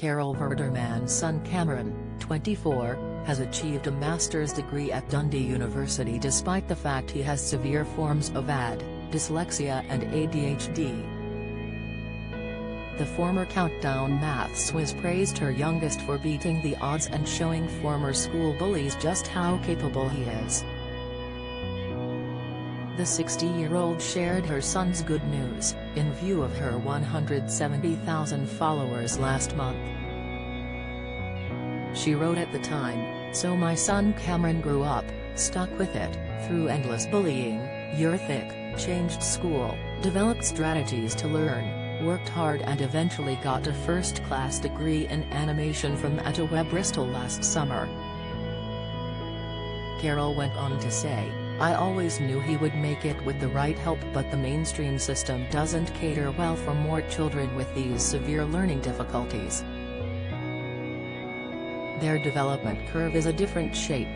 Carol Vorderman's son Cameron, 24, has achieved a master's degree at Dundee University despite the fact he has severe forms of dyslexia and ADHD. The former Countdown maths whiz praised her youngest for beating the odds and showing former school bullies just how capable he is. The 60-year-old shared her son's good news, in view of her 170,000 followers last month. She wrote at the time, "So my son Cameron grew up, stuck with it, through endless bullying, you're thick, changed school, developed strategies to learn, worked hard and eventually got a first-class degree in animation from ATWE Bristol last summer." Carol went on to say, "I always knew he would make it with the right help, but the mainstream system doesn't cater well for more children with these severe learning difficulties. Their development curve is a different shape."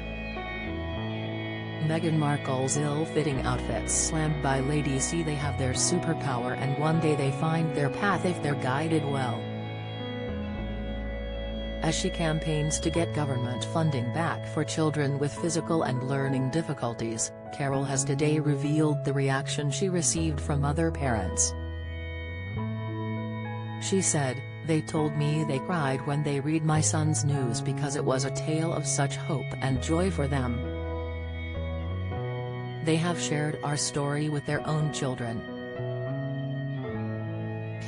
Meghan Markle's ill-fitting outfits slammed by Lady C. They have their superpower and one day they find their path if they're guided well. As she campaigns to get government funding back for children with physical and learning difficulties, Carol has today revealed the reaction she received from other parents. She said, "They told me they cried when they read my son's news because it was a tale of such hope and joy for them. They have shared our story with their own children."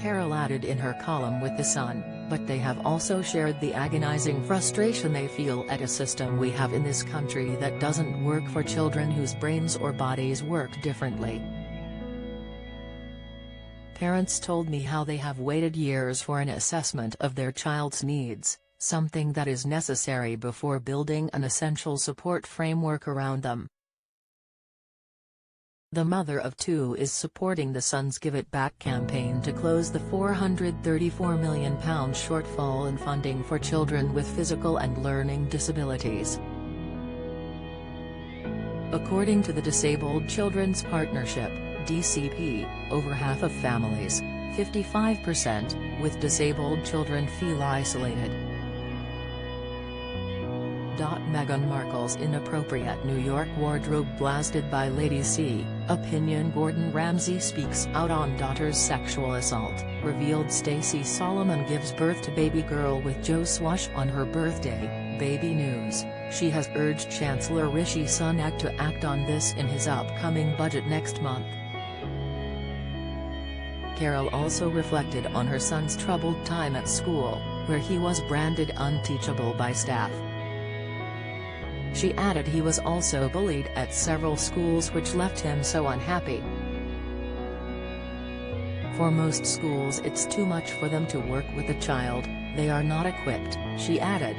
Carol added in her column with The Sun, "But they have also shared the agonizing frustration they feel at a system we have in this country that doesn't work for children whose brains or bodies work differently. Parents told me how they have waited years for an assessment of their child's needs, something that is necessary before building an essential support framework around them." The mother of two is supporting the son's Give It Back campaign to close the £434 million shortfall in funding for children with physical and learning disabilities. According to the Disabled Children's Partnership, DCP, over half of families, 55%, with disabled children feel isolated. Meghan Markle's inappropriate New York wardrobe blasted by Lady C. Opinion Gordon Ramsay speaks out on daughter's sexual assault, revealed Stacey Solomon gives birth to baby girl with Joe Swash on her birthday. Baby News, she has urged Chancellor Rishi Sunak to act on this in his upcoming budget next month. Carol also reflected on her son's troubled time at school, where he was branded unteachable by staff. She added he was also bullied at several schools which left him so unhappy. "For most schools it's too much for them to work with a child, they are not equipped," she added.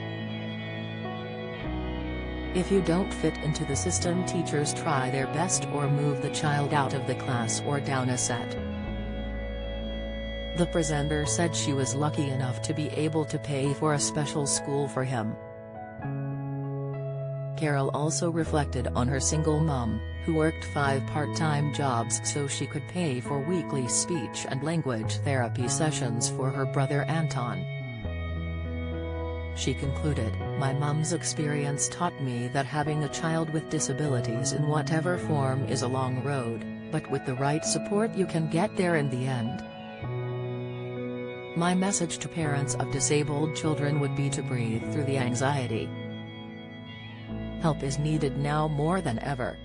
"If you don't fit into the system, teachers try their best or move the child out of the class or down a set." The presenter said she was lucky enough to be able to pay for a special school for him. Carol also reflected on her single mom, who worked 5 part-time jobs so she could pay for weekly speech and language therapy sessions for her brother Anton. She concluded, "My mom's experience taught me that having a child with disabilities in whatever form is a long road, but with the right support you can get there in the end. My message to parents of disabled children would be to breathe through the anxiety. Help is needed now more than ever."